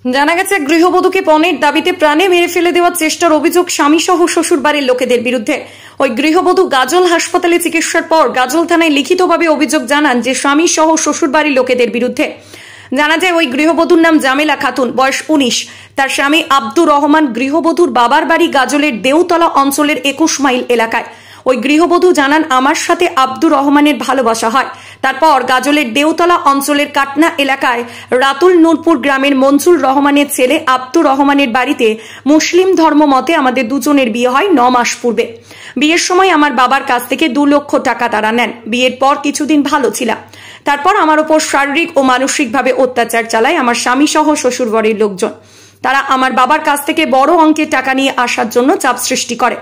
জানা গেছে, গৃহবধূকে পণের দাবিতে প্রাণে মেরে ফেলে দেওয়ার চেষ্টার অভিযোগ স্বামী সহ শ্বশুর বাড়ির লোকেদের বিরুদ্ধে। ওই গৃহবধূ গাজল হাসপাতালে চিকিৎসার পর গাজল থানায় লিখিতভাবে অভিযোগ জানান যে স্বামী সহ শ্বশুর বাড়ির লোকেদের বিরুদ্ধে। জানা যায়, ওই গৃহবধূর নাম জামেলা খাতুন, বয়স 19। তার স্বামী আব্দুর রহমান গৃহবধূর বাবার বাড়ি গাজলের দেউতলা অঞ্চলের 21 মাইল এলাকায়। ওই গৃহবধূ জানান, আমার সাথে আব্দুর রহমানের ভালোবাসা হয়। তারপর গাজলের দেউতলা অঞ্চলের কাটনা এলাকায় রাতুল নূরপুর গ্রামের মনসুর রহমানের ছেলে আব্দুর রহমানের বাড়িতে মুসলিম ধর্ম মতে আমাদের দুজনের বিয়ে হয় 9 মাস পূর্বে। বিয়ের সময় আমার বাবার কাছ থেকে 2 লক্ষ টাকা তারা নেন। বিয়ের পর কিছুদিন ভালো ছিলাম, তারপর আমার উপর শারীরিক ও মানসিকভাবে অত্যাচার চালায় আমার স্বামী সহ শ্বশুর বাড়ির লোকজন। তারা আমার বাবার কাছ থেকে বড় অঙ্কের টাকা নিয়ে আসার জন্য চাপ সৃষ্টি করে।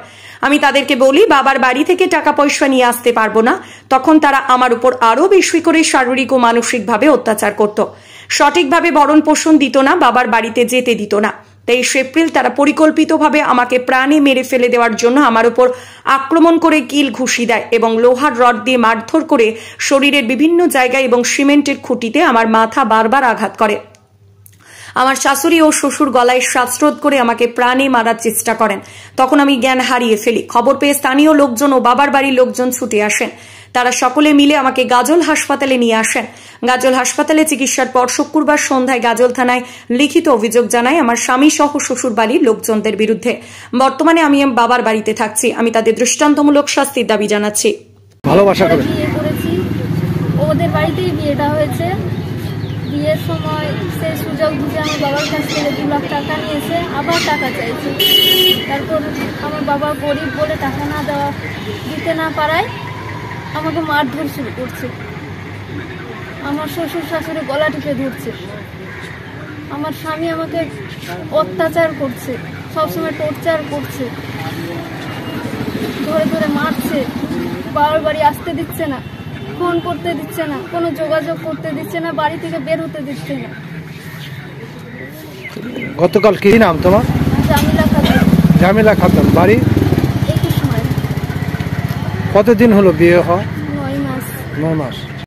আমি তাদেরকে বলি বাবার বাড়ি থেকে টাকা পয়সা নিয়ে আসতে পারবো না। তখন তারা আমার উপর আরো বেশি করে শারীরিক ও মানসিকভাবে অত্যাচার করত। সঠিকভাবে ভরণ পোষণ দিত না, বাবার বাড়িতে যেতে দিত না। 23 এপ্রিল তারা পরিকল্পিতভাবে আমাকে প্রাণে মেরে ফেলে দেওয়ার জন্য আমার উপর আক্রমণ করে কিল ঘুষি দেয় এবং লোহার রড দিয়ে মারধর করে শরীরের বিভিন্ন জায়গায় এবং সিমেন্টের খুঁটিতে আমার মাথা বারবার আঘাত করে। আমার শাশুড়ি ও শ্বশুর গলায় শ্বাসরোধ করে আমাকে প্রাণে মারার চেষ্টা করেন। তখন আমি জ্ঞান হারিয়ে ফেলি। খবর পেয়ে স্থানীয় লোকজন ও বাবার বাড়ির লোকজন ছুটে আসেন। তারা সকলে মিলে আমাকে গাজল হাসপাতালে নিয়ে আসেন। গাজল হাসপাতালে চিকিৎসার পর শুক্রবার সন্ধ্যায় গাজল থানায় লিখিত অভিযোগ জানাই আমার স্বামী সহ শ্বশুর বাড়ির লোকজনদের বিরুদ্ধে। বর্তমানে আমি বাবার বাড়িতে থাকছি। আমি তাদের দৃষ্টান্তমূলক শাস্তির দাবি জানাচ্ছি। ভালোবাসা করে ওদের বাড়িতেই বিয়েটা হয়েছে। বিয়ের সময় সে সুযোগ বুঝে আমার বাবার কাছ থেকে 2 লাখ টাকা নিয়েছে, আবার টাকা চাইছে। তারপর আমার বাবা গরিব বলে টাকা দিতে না পারায় আমাকে মারধর শুরু করছে। আমার শ্বশুর শাশুড়ি গলা টিপে ধরছে। আমার স্বামী আমাকে অত্যাচার করছে, সবসময় টর্চার করছে, ধরে ধরে মারছে, বাবার বাড়ি আসতে দিচ্ছে না, ফোন করতে দিচ্ছে না, কোনো যোগাযোগ করতে দিচ্ছে না, বাড়ি থেকে বের হতে দিচ্ছে না। গতকাল কি নাম তোমার? জামিলা খাতুন। জামিলা খাতুন, বাড়ি 21 মাইল। কতদিন হলো বিয়ে হওয়া? 9 মাস। 9 মাস।